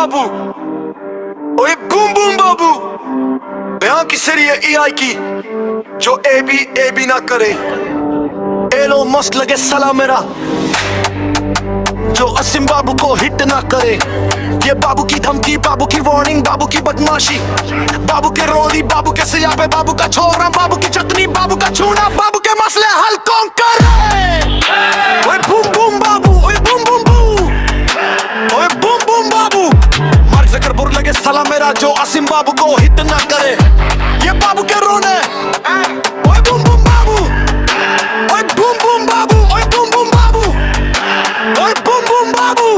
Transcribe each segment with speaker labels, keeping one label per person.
Speaker 1: बाबू, ओए boom boom बाबू। बयां की सरी है EI की, जो ए बी ना करे। एलो मस्त लगे सला मेरा, जो असीम बाबू को हिट ना करे। ये बाबू की धमकी, बाबू की वार्निंग, बाबू की बदमाशी, बाबू के रोली, बाबू के सियापे, बाबू का छोरा, बाबू की चटनी, बाबू का छूना, बाबू के मसले हल कौन करे? ओए बूम बूम बाबू, ओए बूम बूम बू, ओए बूम बूम बाबू। मार्क ज़करबर्ग लगे सला मेरा, जो असीम बाबू को हिट ना करे। ये बाबू के रोने, ओए बूम बूम बाबू, ओए बूम बूम बाबू, ओए बूम बूम बाबू, ओए बूम बूम बाबू।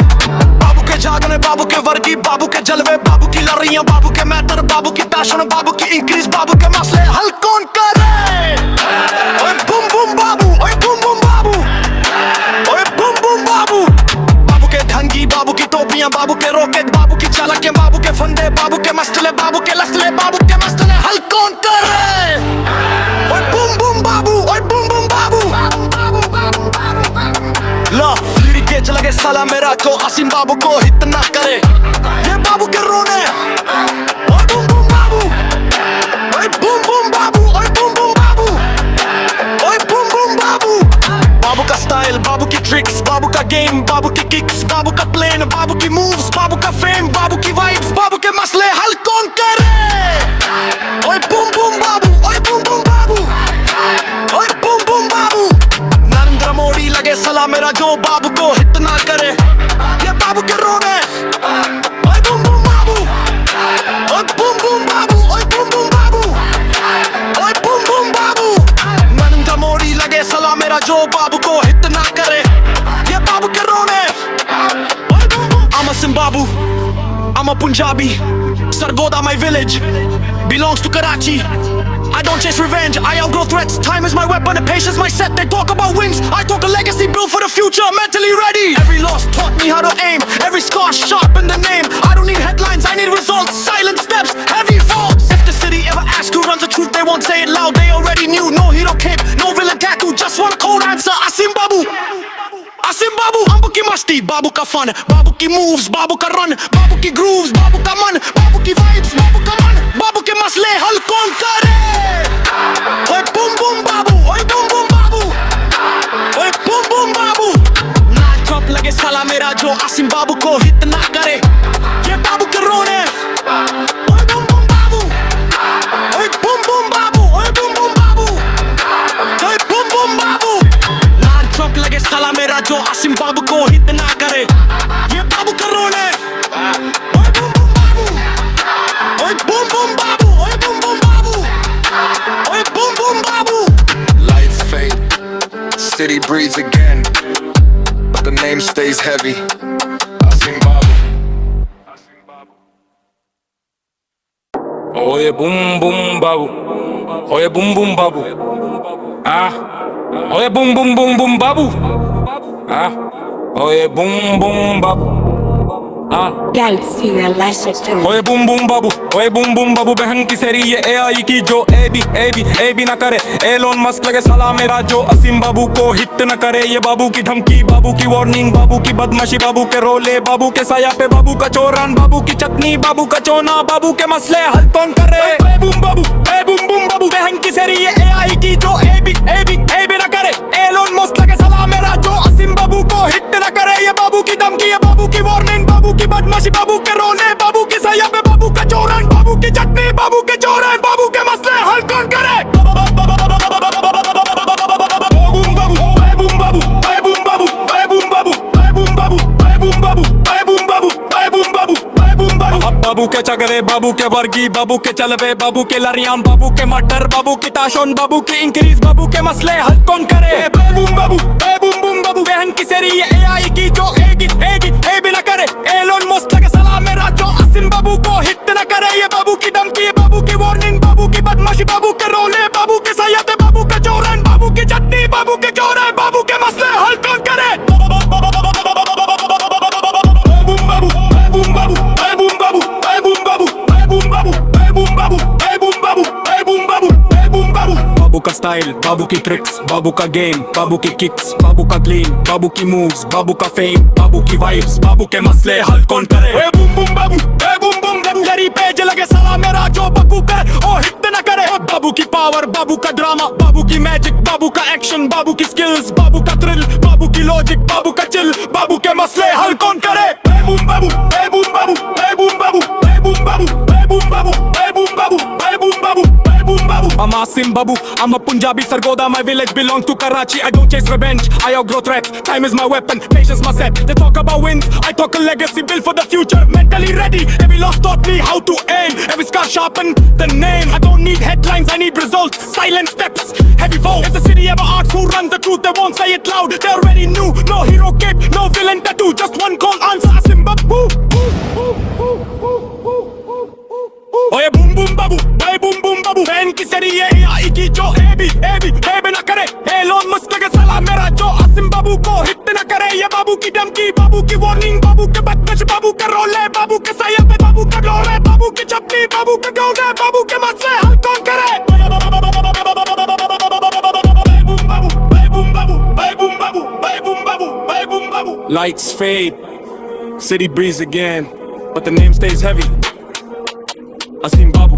Speaker 1: बाबू के जागने, बाबू के वर्गी, बाबू के जलवे, बाबू की लड़ाइयां, बाबू के मैटर, बाबू की पैशन, बाबू की इंक्रीज, बाबू के मसले हल कौन करे? ओए बूम बूम बाबू, ओए बूम बूम बाबू, ओए बूम बूम बाबू। बाबू के ढंगी, बाबू की टोपियां, बाबू के रॉकेट, बाबू की चालाके, बाबू के फंदे, बाबू के मसले, बाबू के लसले, बाबू के मसले हल कौन करे? ओए बूम बूम बाबू, ओए बूम बूम बाबू। ला लिरिक के लगे साला मेरा, जो असीम बाबू को हिट ना करे। ये बाबू के रोने, ओए बूम बूम बाबू, ओए बूम बूम बाबू, ओए बूम बूम बाबू, ओए बूम बूम बाबू। बाबू का स्टाइल, बाबू की ट्रिक्स, बाबू का गेम, बाबू की किक्स, बाबू का प्लेन, बाबू की मूव्स, बाबू का फेम, बाबू की वाइब्स, बाबू के मसले हल कौन करे? ओए बूम बूम बाबू, ओए बूम बूम बाबू, ओए बूम बूम बाबू। नरेंद्र मोदी लगे सला मेरा, जो बाबू को हिट ना करे। ये बाबू के रोने, ओए बूम बूम बाबू, ओए बूम बूम बाबू, ओए बूम बूम बाबू, ओए बूम बूम बाबू। नरेंद्र मोदी लगे सला मेरा, जो बाबू को हिट ना करे। ये बाबू के रोने, ओए boom boom. I'm a Zimbabwe, I'm a Punjabi, Sargodha my village, belongs to Karachi. I don't chase revenge, I outgrow threats. Time is my weapon and patience my set. They talk about wings, I talk a legacy built for the future, mentally ready. Every loss taught me how to aim, every scar sharpened the name. I don't need headlines, I need results. Silent steps, heavy faults. If the city ever asks who runs the truth, they won't say it loud. They already knew, no hero cape, no villain tattoo. Just one cold answer, Asim Babu. Asim Babu, Ambu ki masti, Babu ka fun, Babu ki moves, Babu ka run, Babu ki grooves, Babu ka man, Babu ki vibes, Babu ka man, Babu ke masle hal kaun kare? Oye boom boom babu, oye boom boom babu, oye boom boom babu. Na drop lage sala mera, jo Asim Babu ko hit na kare. Ye babu ke rone, oye boom boom babu, oye boom boom babu, oye boom boom babu, oye boom boom babu. Na drop lage sala mera, jo Asim Babu ko hit na kare. Ye babu ke rone, oye boom boom babu, oye boom boom babu, oye boom boom babu, oye boom boom babu.
Speaker 2: Lights fade, city breathes again, but the name stays heavy. Asim Babu.
Speaker 3: Oye boom boom babu, oye boom boom babu, ah, oye boom boom boom boom babu, ah, oye boom boom babu, ah.
Speaker 4: Galaxy Relationship.
Speaker 3: ओए boom boom बाबू, ओए boom boom बाबू। बहन की सेरी ये AI की, जो A B ना करे। Elon Musk लगे सला मेरा, जो असीम बाबू को हिट न करे। ये बाबू की धमकी, बाबू की वार्निंग, बाबू की बदमाशी, बाबू के रोले, बाबू के साया पे, बाबू का चोरान, बाबू की चटनी, बाबू का चोना, बाबू के मसले हल कौन करे? ओए बूम बाबू, ओए बूम बूम बाबू। बहन की सेरी ये AI की, जो ए बी ना करे। एलोन मस्क लगे सला मेरा, जो असीम बाबू को हिट न करे। ये बाबू की धमकी, ये बाबू की वार्निंग, बाबू की बदमाशी, बाबू के रोले, बाबू के साया पे, बाबू का चोरन, बाबू की चटनी, बाबू के चोरन, बाबू के मसले हल कौन करे? बूम बाबू, ओए बूम बाबू, ओए बूम बाबू, ओए बूम बाबू, ओए बूम बाबू, ओए बूम बाबू, ओए बूम बाबू, ओए बूम बाबू, ओए बूम बाबू। अब बाबू के चगरे, बाबू के वर्गी, बाबू के चलवे, बाबू के लरियां, बाबू के मटर, बाबू की ताशोन, बाबू की इंक्रीज, बाबू के मसले हल कौन करे? बूम बाबू, ओए बूम बूम बाबू। बहन की सेरी ये AI की, जो ए बी ना करे। एलोन मस्क लगे सला मेरा, जो असीम बाबू को हिट न करे। ये बाबू की धमकी, बाबू की वार्निंग, बाबू की बदमाशी, बाबू के रोले, बाबू के साया पे, बाबू का चोरन, बाबू की चटनी, बाबू के चोरन, बाबू के मसले हल कौन करे? बूम बाबू, बूम बाबू, बूम बाबू, बूम बाबू, बूम बाबू, बूम बाबू, बूम बाबू, बूम बाबू, बूम बाबू, बूम बाबू। बाबू का स्टाइल, बाबू की ट्रिक्स, बाबू का गेम, बाबू की किक्स, बाबू का ग्लीम, बाबू की मूव्स, बाबू का फेम, बाबू की वाइब्स, बाबू के मसले हल कौन करे। ओए बूम बूम बाबू, ए बूम बूम बाबू, तेरी पेज लगे साला मेरा जो बकू करे ओ हिट न करे। ओ बाबू की पावर, बाबू का ड्रामा, बाबू की मैजिक, बाबू का एक्शन, बाबू की स्किल्स, बाबू का थ्रिल, बाबू की लॉजिक, बाबू का चिल, बाबू के मसले हल कौन करे। ए बूम बाबू, ए बूम बाबू, ए बूम बाबू, ए बूम बाबू, ए बूम बाबू, ए बूम बाबू, ए बूम बाबू, ए बूम babu. I'm Asim Babu, I'm a Punjabi Sargoda. My village belongs to Karachi. I don't chase revenge, I outgrow threats. Time is my weapon, patience my set. They talk about wins, I talk a legacy built for the future. Mentally ready, every loss taught me how to aim. Every scar sharpened the name. I don't need headlines, I need results. Silent steps, heavy fall. If the city ever asks who runs the truth, they won't say it loud. They already knew, no hero cape, no villain tattoo. Just one call answer, Asim Babu. ओए boom boom बाबू, ओए boom boom बाबू, बहन की सरी ये आई की जो A B ना करे, एलोन मस्क के साला मेरा जो आसिम बाबू को हिट ना करे। ये बाबू की धमकी, बाबू की वार्निंग, बाबू के बदतश, बाबू के रोले, बाबू के साया पे, बाबू का डोले, बाबू की चपनी, बाबू के गौने, बाबू के मसले हल कौन करे। Lights fade, city breathes again, but the name stays heavy. Asim Babu.